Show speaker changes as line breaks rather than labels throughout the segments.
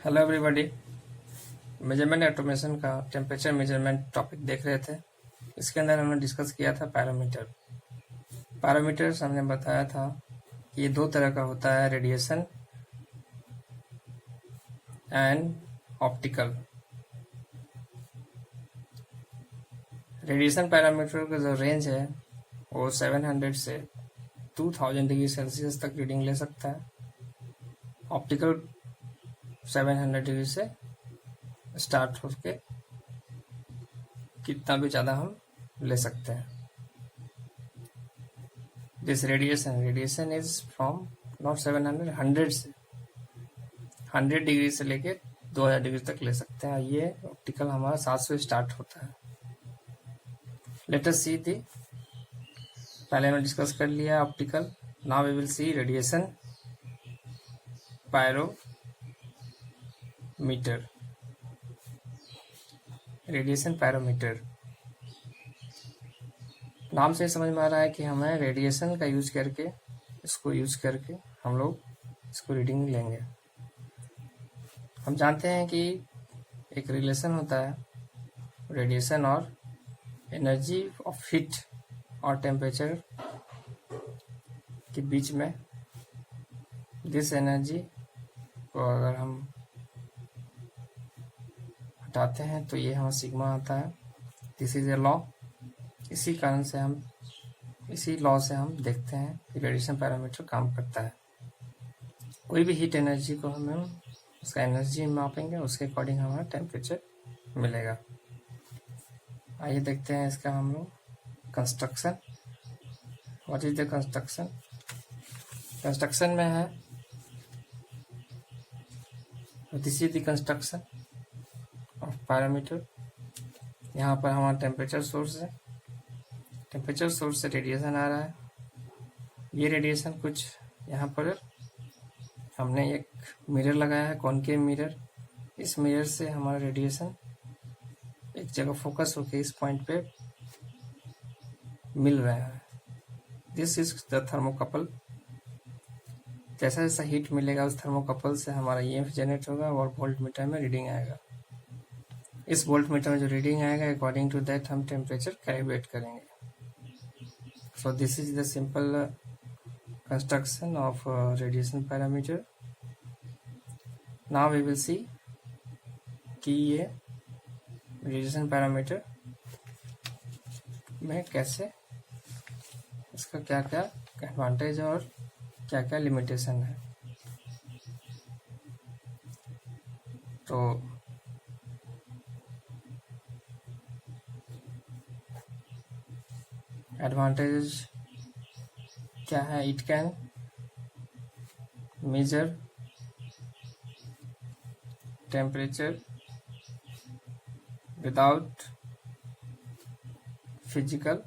Hello everybody. Measurement automation का temperature measurement topic देख रहे थे। इसके अंदर हमने डिस्कस किया था पैरामीटर। पैरामीटर्स हमने बताया था कि ये दो तरह का होता है, radiation and optical. Radiation parameter का जो रेंज है वो 700 से 2000 डिग्री सेल्सियस तक रीडिंग ले सकता है। ऑप्टिकल 700 डिग्री से स्टार्ट होके कितना भी ज़्यादा हम ले सकते हैं। This radiation is from not 700, 100 से 100 डिग्री से लेके 2000 डिग्री तक ले सकते हैं। ये ऑप्टिकल हमारा 700 स्टार्ट होता है। लेट अस सी दी, पहले हमने डिस्कस कर लिया optical. Now we will see radiation pyrometer. Radiation parameter नाम से समझ में आ रहा है कि हमें रेडिएशन का यूज करके हम लोग इसको रीडिंग लेंगे। हम जानते हैं कि एक रिलेशन होता है रेडिएशन और एनर्जी ऑफ हीट और टेम्परेचर के बीच में। दिस एनर्जी को अगर हम हटाते हैं तो ये हमें सिग्मा आता है। This is a law. इसी लॉ से हम देखते हैं कि रेडिएशन पैरामीटर काम करता है। कोई भी हीट एनर्जी को हम उसका एनर्जी मापेंगे, उसके अकॉर्डिंग हमारा टेम्परेचर मिलेगा। आइए देखते हैं इसका हम लोग construction. What is the construction? Construction में है this is the construction of parameter. यहाँ पर हमारा टेम्परेचर सोर्स है। टेम्परेचर सोर्स से रेडिएशन आ रहा है। ये रेडिएशन कुछ यहाँ पर हमने एक मिरर लगाया है, कॉनकेव मिरर। इस मिरर से हमारा रेडिएशन एक जगह फोकस होकर इस पॉइंट पे मिल रहा है। This is the thermocouple. जैसा जैसा हीट मिलेगा उस थर्मोकपल से हमारा ईएमएफ जनरेट होगा और वोल्ट मीटर में रीडिंग आएगा। इस वोल्ट मीटर में जो रीडिंग आएगा अकॉर्डिंग टू दैट हम टेम्परेचर कैलिब्रेट करेंगे। So this is the simple construction of radiation parameter. Now we will see कि ये radiation parameter में कैसे इसका क्या क्या एडवांटेज और क्या क्या लिमिटेशन है। तो एडवांटेज क्या है? It can measure temperature without physical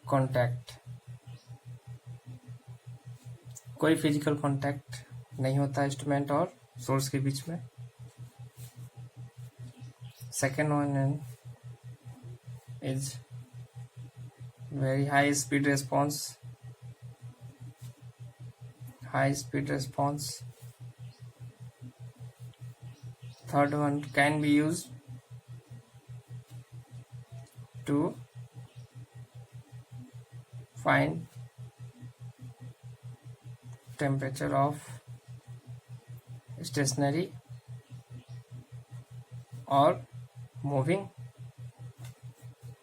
contact. कोई फिजिकल कांटेक्ट नहीं होता इंस्ट्रूमेंट और सोर्स के बीच में। Second one is very high speed response. Third one can be used to find temperature of stationary or moving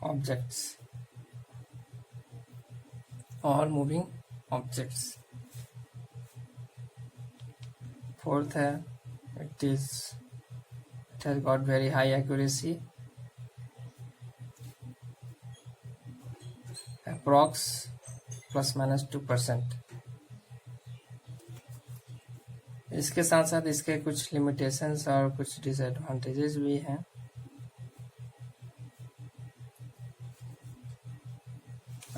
objects. Fourth है it has got very high accuracy, approx ±2%। इसके साथ साथ इसके कुछ लिमिटेशंस और कुछ डिसएडवांटेजेस भी हैं।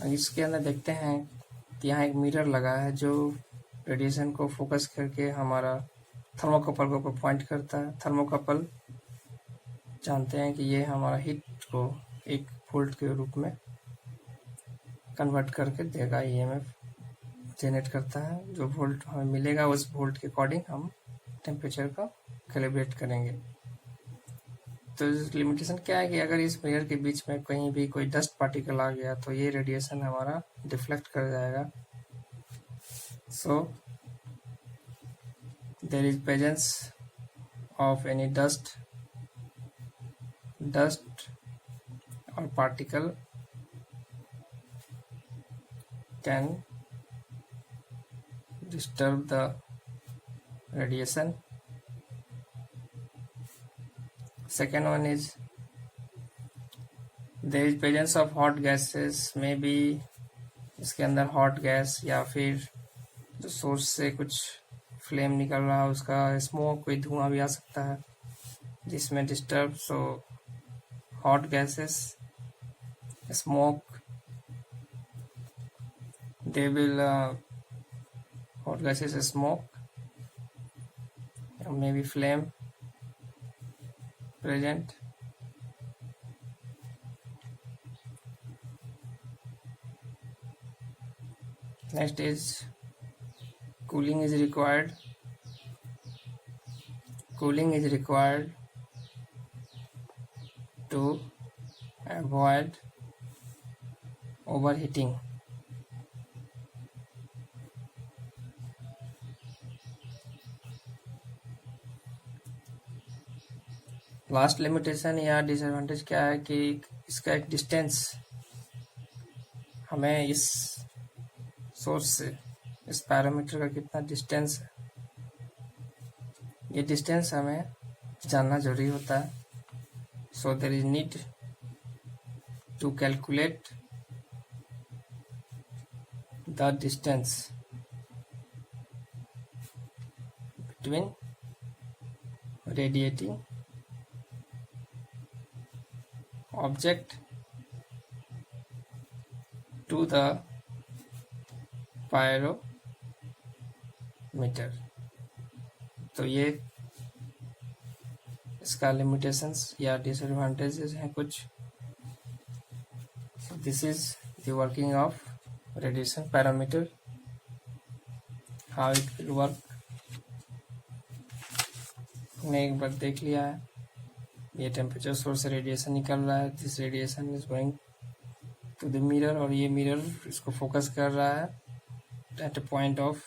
इसके अंदर देखते हैं कि यहाँ एक मिरर लगा है जो रेडिएशन को फोकस करके हमारा थर्मोकपल को पॉइंट करता है। थर्मोकपल जानते हैं कि ये हमारा हीट को एक वोल्ट के रूप में कन्वर्ट करके देगा, ईएमएफ जनरेट करता है। जो वोल्ट हमें मिलेगा उस वोल्ट के अकॉर्डिंग हम टेम्परेचर का कैलिब्रेट करेंगे। तो लिमिटेशन क्या है कि अगर इस मिरर के बीच में कहीं भी कोई डस्ट पार्टिकल आ गया तो ये रेडिएशन हमारा डिफ्लेक्ट कर जाएगा। So there is presence of any dust or particle can disturb the radiation. Second one is there is presence of hot gases, maybe इसके अंदर हॉट गैस या फिर जो सोर्स से कुछ फ्लेम निकल रहा है उसका स्मोक, कोई धुआं भी आ सकता है जिसमें disturb. So hot gases, smoke, they will hot gases, smoke, maybe flame present. Next is cooling is required. Cooling is required to avoid overheating. Last limitation या डिसएडवांटेज क्या है कि इसका एक डिस्टेंस, हमें इस सोर्स से इस पैरामीटर का कितना डिस्टेंस है, ये डिस्टेंस हमें जानना जरूरी होता है। So there is need to calculate the distance between radiating object to the pyrometer। तो ये इसका लिमिटेशंस या डिसएडवांटेजेस हैं कुछ। This is the working of radiation parameter, how it will work। हमने एक बार देख लिया है, ये टेम्परेचर सोर्स से रेडिएशन निकल रहा है, this radiation is going to the mirror और ये मिरर इसको फोकस कर रहा है at a point of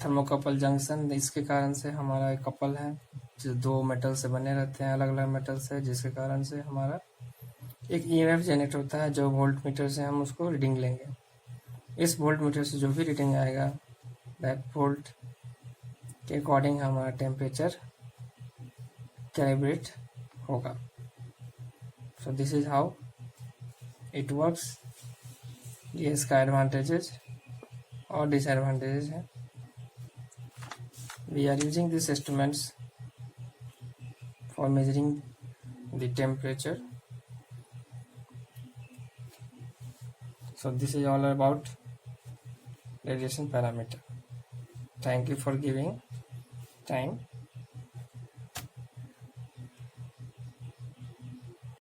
thermocouple junction. इसके कारण से हमारा एक कपल है जो दो मेटल से बने रहते हैं, अलग अलग मेटल से, जिसके कारण से हमारा एक ईएमएफ जनरेट होता है जो वोल्ट मीटर से हम उसको रीडिंग लेंगे। इस वोल्ट मीटर से जो भी रीडिंग आएगा दैट वोल्ट के अकॉर्डिंग हमारा टेम्परेचर कैलिब्रेट होगा। So this is how it works. ये इसका एडवांटेजेस और डिसएडवांटेजेस है। We are using this instruments for measuring the temperature. So this is all about radiation parameter. Thank you for giving time.